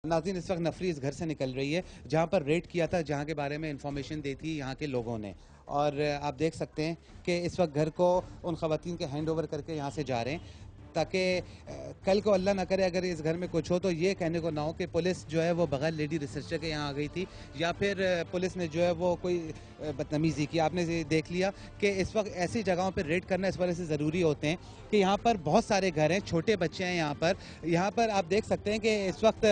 नाज़रीन, इस वक्त नफरी इस घर से निकल रही है जहां पर रेड किया था, जहां के बारे में इंफॉर्मेशन दी थी यहाँ के लोगों ने। और आप देख सकते हैं कि इस वक्त घर को उन खवातीन के हैंड ओवर करके यहाँ से जा रहे हैं ताकि कल को अल्लाह ना करे अगर इस घर में कुछ हो तो ये कहने को ना हो कि पुलिस जो है वो बगैर लेडी रिसर्चर के यहाँ आ गई थी या फिर पुलिस ने जो है वो कोई बदतमीज़ी की। आपने देख लिया कि इस वक्त ऐसी जगहों पर रेड करना इस वजह से ज़रूरी होते हैं कि यहाँ पर बहुत सारे घर हैं, छोटे बच्चे हैं यहाँ पर आप देख सकते हैं कि इस वक्त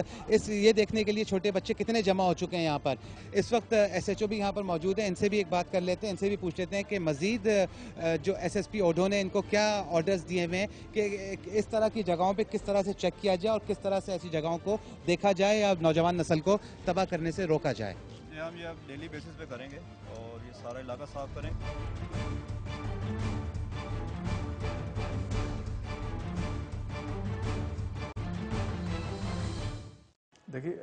ये देखने के लिए छोटे बच्चे कितने जमा हो चुके हैं यहाँ पर। इस वक्त SHO भी यहाँ पर मौजूद है, इनसे भी एक बात कर लेते हैं, इनसे भी पूछ लेते हैं कि मज़ीद जो SSP ओडो ने इनको क्या ऑर्डर्स दिए हुए हैं कि इस तरह की जगहों पे किस तरह से चेक किया जाए और किस तरह से ऐसी जगहों को देखा जाए या नौजवान नस्ल को तबाह करने से रोका जाए। हम ये डेली बेसिस पे करेंगे और ये सारा इलाका साफ करेंगे। देखिए,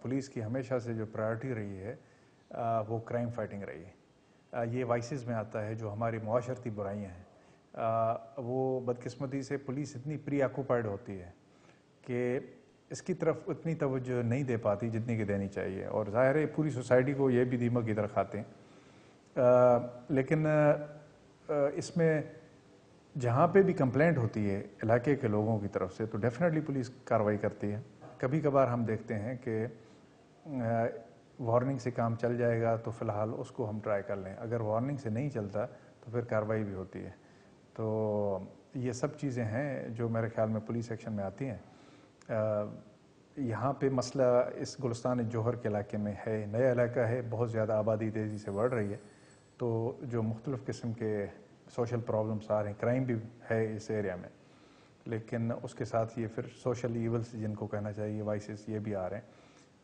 पुलिस की हमेशा से जो प्रायोरिटी रही है वो क्राइम फाइटिंग रही है। ये वाइसेस में आता है जो हमारी मुआशरती बुराइयां हैं। वो बदकिस्मती से पुलिस इतनी प्री ऑक्यूपाइड होती है कि इसकी तरफ उतनी तवज्जो नहीं दे पाती जितनी कि देनी चाहिए, और ज़ाहिर है पूरी सोसाइटी को ये भी दीमक की तरह खाते हैं। लेकिन इसमें जहाँ पे भी कंप्लेंट होती है इलाके के लोगों की तरफ से तो डेफिनेटली पुलिस कार्रवाई करती है। कभी कभार हम देखते हैं कि वार्निंग से काम चल जाएगा तो फ़िलहाल उसको हम ट्राई कर लें, अगर वार्निंग से नहीं चलता तो फिर कार्रवाई भी होती है। तो ये सब चीज़ें हैं जो मेरे ख्याल में पुलिस एक्शन में आती हैं। यहाँ पे मसला इस गुलिस्तान जौहर के इलाके में है, नया इलाका है, बहुत ज़्यादा आबादी तेज़ी से बढ़ रही है, तो जो मुख्तलिफ़ किस्म के सोशल प्रॉब्लम्स आ रहे हैं, क्राइम भी है इस एरिया में, लेकिन उसके साथ ये फिर सोशल ईवल्स जिनको कहना चाहिए वाइसेस ये भी आ रहे हैं।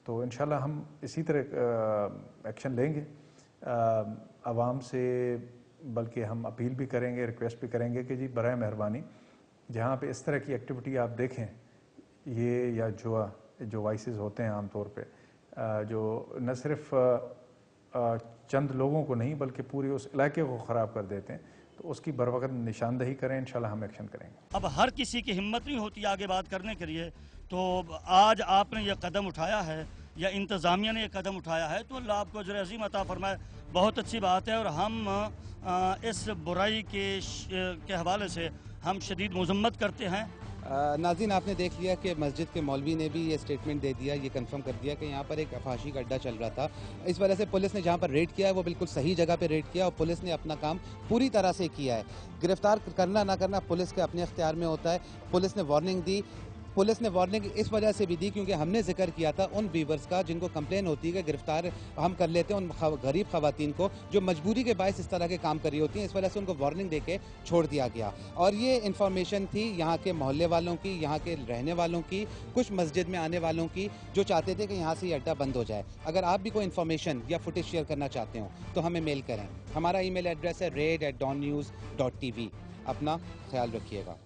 तो इंशाल्लाह हम इसी तरह एक्शन लेंगे आवाम से, बल्कि हम अपील भी करेंगे, रिक्वेस्ट भी करेंगे कि जी बराए मेहरबानी जहाँ पे इस तरह की एक्टिविटी आप देखें, ये या जुआ जो वाइसेस होते हैं आम तौर पे, जो न सिर्फ चंद लोगों को नहीं बल्कि पूरे उस इलाके को ख़राब कर देते हैं, तो उसकी बर वक्त निशानदही करें। इंशाल्लाह हम एक्शन करेंगे। अब हर किसी की हिम्मत नहीं होती आगे बात करने के लिए, तो आज आपने ये कदम उठाया है या इंतज़ामिया ने ये कदम उठाया है तो अल्लाह आपको अजर अज़ीम अता फरमाए, बहुत अच्छी बात है। और हम इस बुराई के हवाले से हम शदीद मजम्मत करते हैं। नाज़रीन, आपने देख लिया कि मस्जिद के मौलवी ने भी ये स्टेटमेंट दे दिया, ये कंफर्म कर दिया कि यहाँ पर एक अफाशी का अड्डा चल रहा था। इस वजह से पुलिस ने जहाँ पर रेड किया है वो बिल्कुल सही जगह पे रेड किया और पुलिस ने अपना काम पूरी तरह से किया है। गिरफ्तार करना ना करना पुलिस के अपने इख्तियार में होता है। पुलिस ने वार्निंग दी, पुलिस ने वार्निंग इस वजह से भी दी क्योंकि हमने जिक्र किया था उन वीवर्स का जिनको कंप्लेन होती है कि गिरफ्तार हम कर लेते हैं उन गरीब खवातीन को जो मजबूरी के बायस इस तरह के काम कर रही होती हैं। इस वजह से उनको वार्निंग देके छोड़ दिया गया और ये इन्फॉर्मेशन थी यहाँ के मोहल्ले वालों की, यहाँ के रहने वालों की, कुछ मस्जिद में आने वालों की जो चाहते थे कि यहाँ से ये अड्डा बंद हो जाए। अगर आप भी कोई इन्फॉर्मेशन या फुटेज शेयर करना चाहते हो तो हमें मेल करें। हमारा email एड्रेस है raid@dawnnews.tv। अपना ख्याल रखिएगा।